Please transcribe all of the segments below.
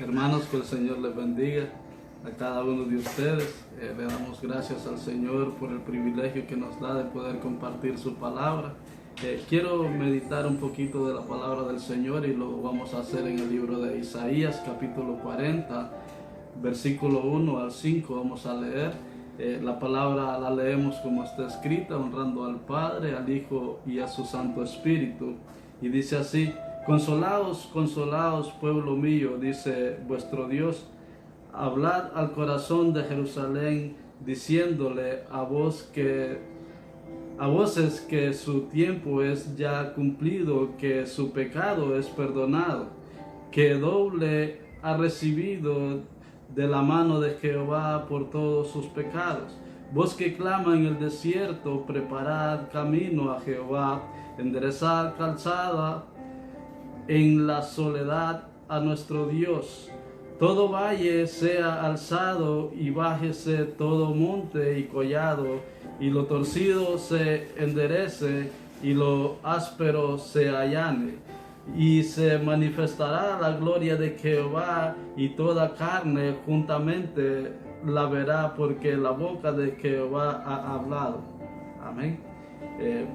Hermanos, que el Señor les bendiga a cada uno de ustedes. Le damos gracias al Señor por el privilegio que nos da de poder compartir su palabra. Quiero meditar un poquito de la palabra del Señor y lo vamos a hacer en el libro de Isaías, capítulo 40, versículo 1 al 5. Vamos a leer. La palabra la leemos como está escrita, honrando al Padre, al Hijo y a su Santo Espíritu. Y dice así: consolaos, consolaos, pueblo mío, dice vuestro Dios. Hablad al corazón de Jerusalén, diciéndole a voces que su tiempo es ya cumplido, que su pecado es perdonado, que doble ha recibido de la mano de Jehová por todos sus pecados. Vos que clama en el desierto, preparad camino a Jehová, enderezad calzada en la soledad a nuestro Dios. Todo valle sea alzado y bájese todo monte y collado, y lo torcido se enderece y lo áspero se allane. Y se manifestará la gloria de Jehová, y toda carne juntamente la verá, porque la boca de Jehová ha hablado. Amén.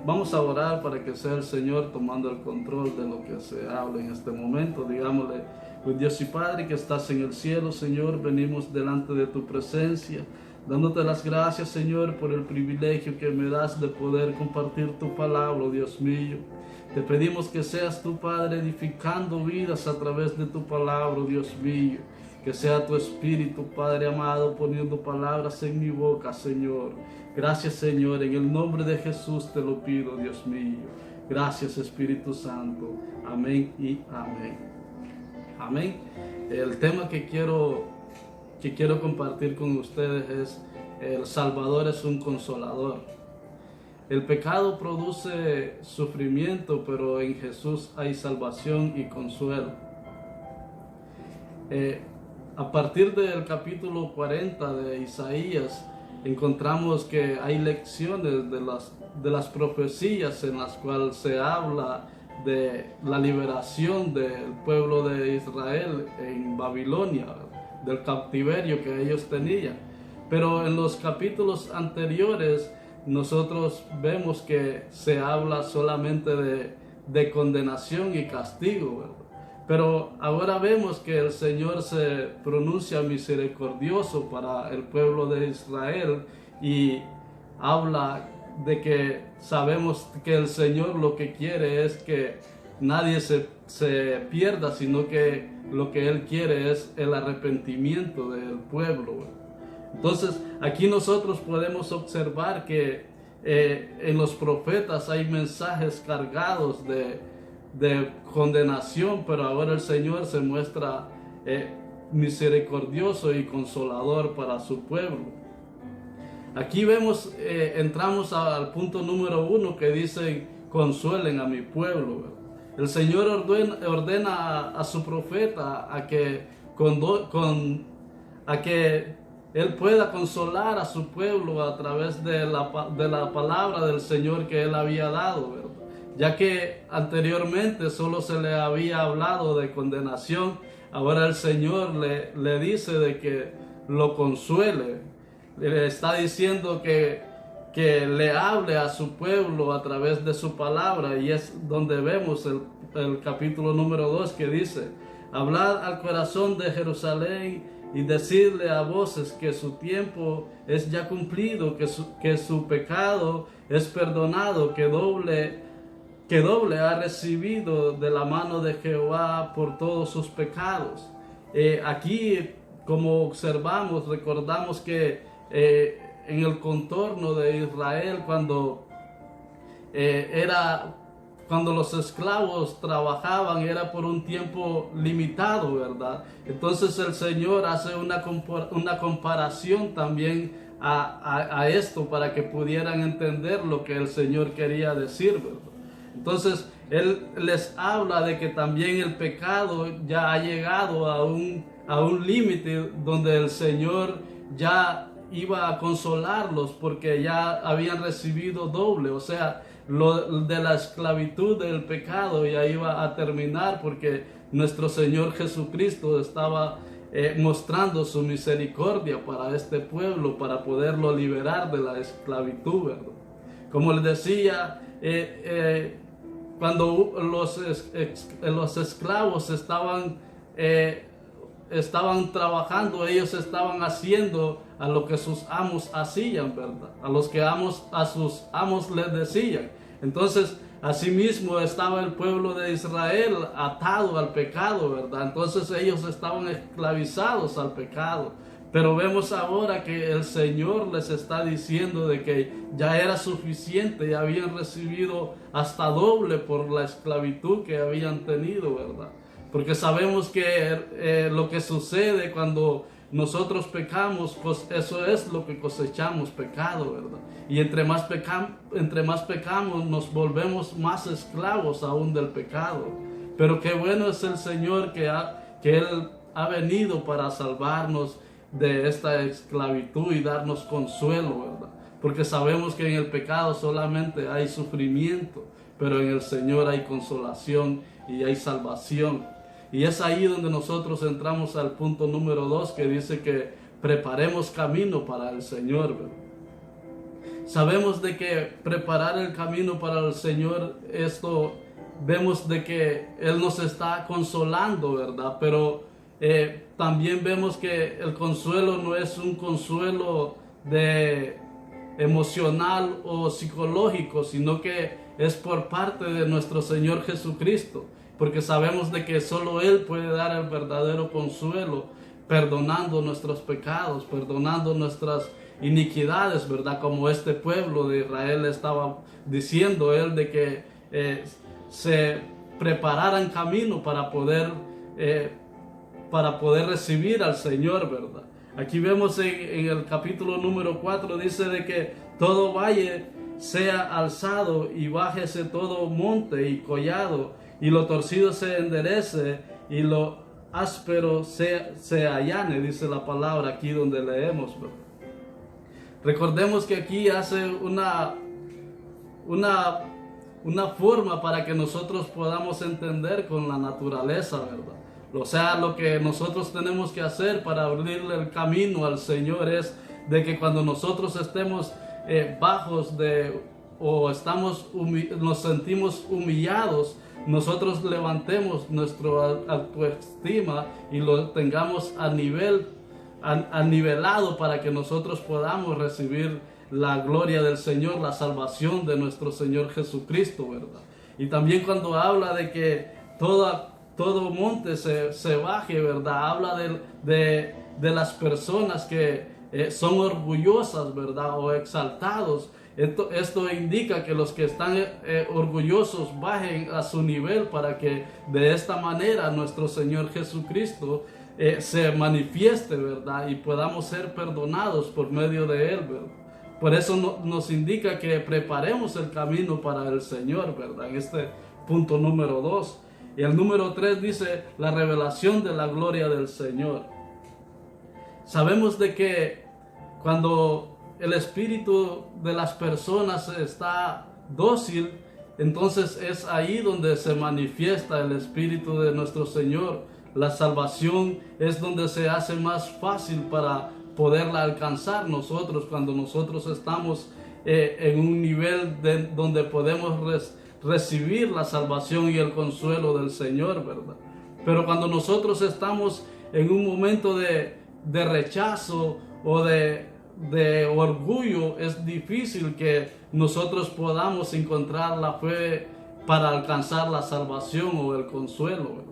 Vamos a orar para que sea el Señor tomando el control de lo que se habla en este momento. Digámosle: pues Dios y Padre que estás en el cielo, Señor, venimos delante de tu presencia, dándote las gracias, Señor, por el privilegio que me das de poder compartir tu palabra, Dios mío. Te pedimos que seas tu Padre edificando vidas a través de tu palabra, Dios mío. Que sea tu Espíritu, Padre amado, poniendo palabras en mi boca, Señor. Gracias, Señor, en el nombre de Jesús te lo pido, Dios mío. Gracias, Espíritu Santo. Amén y amén. Amén. El tema que quiero compartir con ustedes es: el Salvador es un consolador. El pecado produce sufrimiento, pero en Jesús hay salvación y consuelo. A partir del capítulo 40 de Isaías, encontramos que hay lecciones de las profecías en las cuales se habla de la liberación del pueblo de Israel en Babilonia, del cautiverio que ellos tenían. Pero en los capítulos anteriores nosotros vemos que se habla solamente de condenación y castigo, ¿verdad? Pero ahora vemos que el Señor se pronuncia misericordioso para el pueblo de Israel y habla de que sabemos que el Señor lo que quiere es que nadie se pierda, sino que lo que Él quiere es el arrepentimiento del pueblo. Entonces aquí nosotros podemos observar que en los profetas hay mensajes cargados de condenación, pero ahora el Señor se muestra misericordioso y consolador para su pueblo. Aquí vemos, entramos al punto número 1 que dice: consuelen a mi pueblo. El Señor ordena a su profeta a que Él pueda consolar a su pueblo a través de la palabra del Señor que Él había dado, ¿verdad? Ya que anteriormente solo se le había hablado de condenación, ahora el Señor le dice de que lo consuele. Le está diciendo que le hable a su pueblo a través de su palabra, y es donde vemos el capítulo número 2 que dice: hablad al corazón de Jerusalén y decirle a voces que su tiempo es ya cumplido, que su pecado es perdonado, que doble ha recibido de la mano de Jehová por todos sus pecados. Aquí, como observamos, recordamos que en el contorno de Israel, cuando los esclavos trabajaban, era por un tiempo limitado, ¿verdad? Entonces el Señor hace una comparación también a esto, para que pudieran entender lo que el Señor quería decir, ¿verdad? Entonces Él les habla de que también el pecado ya ha llegado a un límite donde el Señor ya iba a consolarlos, porque ya habían recibido doble. O sea, lo de la esclavitud del pecado ya iba a terminar, porque nuestro Señor Jesucristo estaba mostrando su misericordia para este pueblo, para poderlo liberar de la esclavitud, ¿verdad? Como les decía, cuando los esclavos estaban trabajando, ellos estaban haciendo a lo que sus amos hacían, ¿verdad? A los que a sus amos les decían. Entonces, asimismo estaba el pueblo de Israel atado al pecado, ¿verdad? Entonces ellos estaban esclavizados al pecado. Pero vemos ahora que el Señor les está diciendo de que ya era suficiente, ya habían recibido hasta doble por la esclavitud que habían tenido, ¿verdad? Porque sabemos que lo que sucede cuando nosotros pecamos, pues eso es lo que cosechamos, pecado, ¿verdad? Y entre más pecamos, nos volvemos más esclavos aún del pecado. Pero qué bueno es el Señor que Él ha venido para salvarnos de esta esclavitud y darnos consuelo, ¿verdad? Porque sabemos que en el pecado solamente hay sufrimiento, pero en el Señor hay consolación y hay salvación. Y es ahí donde nosotros entramos al punto número 2, que dice que preparemos camino para el Señor, ¿verdad? Sabemos de que preparar el camino para el Señor, esto vemos de que Él nos está consolando, ¿verdad? Pero también vemos que el consuelo no es un consuelo emocional o psicológico, sino que es por parte de nuestro Señor Jesucristo. Porque sabemos de que solo Él puede dar el verdadero consuelo, perdonando nuestros pecados, perdonando nuestras iniquidades, ¿verdad? Como este pueblo de Israel estaba diciendo Él de que se prepararan camino para poder recibir al Señor, ¿verdad? Aquí vemos en el capítulo número 4, dice de que todo valle sea alzado y bájese todo monte y collado, y lo torcido se enderece y lo áspero se allane, dice la palabra aquí donde leemos, ¿verdad? Recordemos que aquí hace una forma para que nosotros podamos entender con la naturaleza, ¿verdad? O sea, lo que nosotros tenemos que hacer para abrirle el camino al Señor es de que cuando nosotros estemos bajos o nos sentimos humillados, nosotros levantemos nuestra autoestima y lo tengamos nivelado para que nosotros podamos recibir la gloria del Señor, la salvación de nuestro Señor Jesucristo, ¿verdad? Y también cuando habla de que todo monte se baje, ¿verdad? Habla de las personas que son orgullosas, ¿verdad? O exaltados. Esto indica que los que están orgullosos bajen a su nivel para que de esta manera nuestro Señor Jesucristo se manifieste, ¿verdad? Y podamos ser perdonados por medio de Él, ¿verdad? Por eso nos indica que preparemos el camino para el Señor, ¿verdad? En este punto número 2. Y el número 3 dice la revelación de la gloria del Señor. Sabemos de que cuando el espíritu de las personas está dócil, entonces es ahí donde se manifiesta el espíritu de nuestro Señor. La salvación es donde se hace más fácil para poderla alcanzar nosotros, cuando nosotros estamos en un nivel donde podemos recibir la salvación y el consuelo del Señor, ¿verdad? Pero cuando nosotros estamos en un momento de rechazo o de orgullo, es difícil que nosotros podamos encontrar la fe para alcanzar la salvación o el consuelo, ¿verdad?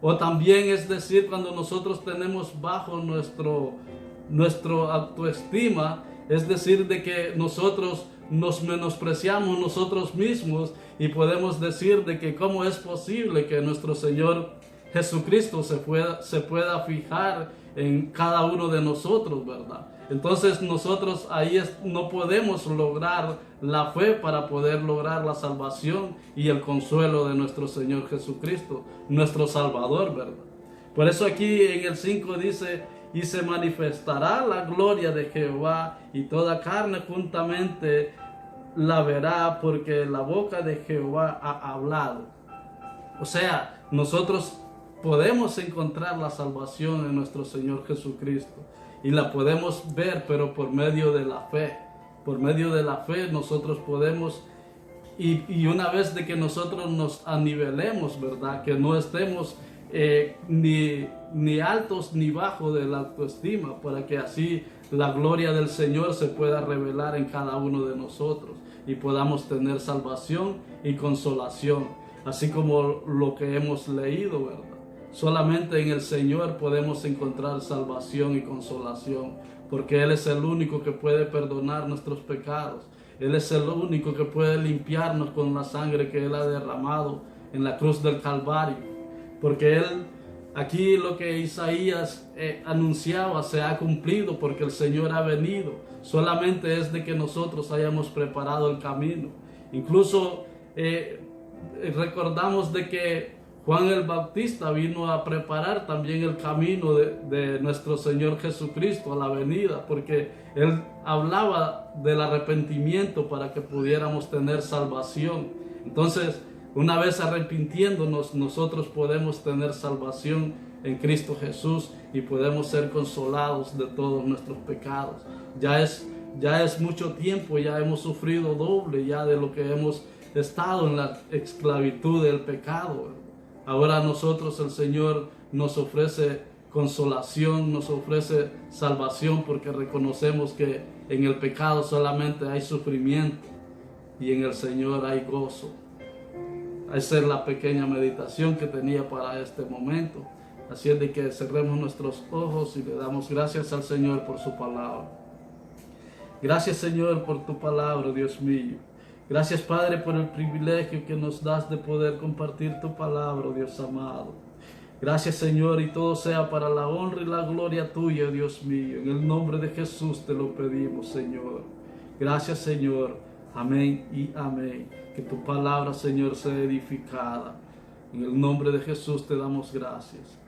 O también es decir, cuando nosotros tenemos bajo nuestro autoestima, es decir, de que nosotros nos menospreciamos nosotros mismos y podemos decir de que cómo es posible que nuestro Señor Jesucristo se pueda fijar en cada uno de nosotros, ¿verdad? Entonces nosotros ahí no podemos lograr la fe para poder lograr la salvación y el consuelo de nuestro Señor Jesucristo, nuestro Salvador, ¿verdad? Por eso aquí en el 5 dice: y se manifestará la gloria de Jehová, y toda carne juntamente la verá, porque la boca de Jehová ha hablado. O sea, nosotros podemos encontrar la salvación en nuestro Señor Jesucristo. Y la podemos ver, pero por medio de la fe. Por medio de la fe nosotros podemos, y una vez de que nosotros nos anivelemos, ¿verdad? Que no estemos ni altos ni bajos de la autoestima, para que así la gloria del Señor se pueda revelar en cada uno de nosotros y podamos tener salvación y consolación, así como lo que hemos leído, ¿verdad? Solamente en el Señor podemos encontrar salvación y consolación, porque Él es el único que puede perdonar nuestros pecados. Él es el único que puede limpiarnos con la sangre que Él ha derramado en la cruz del Calvario. Porque aquí lo que Isaías anunciaba se ha cumplido, porque el Señor ha venido. Solamente es de que nosotros hayamos preparado el camino. Incluso recordamos de que Juan el Bautista vino a preparar también el camino de nuestro Señor Jesucristo a la venida, porque Él hablaba del arrepentimiento para que pudiéramos tener salvación. Entonces, una vez arrepintiéndonos, nosotros podemos tener salvación en Cristo Jesús y podemos ser consolados de todos nuestros pecados. Ya es mucho tiempo, ya hemos sufrido doble ya de lo que hemos estado en la esclavitud del pecado. Ahora nosotros, el Señor nos ofrece consolación, nos ofrece salvación, porque reconocemos que en el pecado solamente hay sufrimiento y en el Señor hay gozo. Esa es la pequeña meditación que tenía para este momento. Así es de que cerremos nuestros ojos y le damos gracias al Señor por su palabra. Gracias, Señor, por tu palabra, Dios mío. Gracias, Padre, por el privilegio que nos das de poder compartir tu palabra, Dios amado. Gracias, Señor, y todo sea para la honra y la gloria tuya, Dios mío. En el nombre de Jesús te lo pedimos, Señor. Gracias, Señor. Amén y amén. Que tu palabra, Señor, sea edificada. En el nombre de Jesús te damos gracias.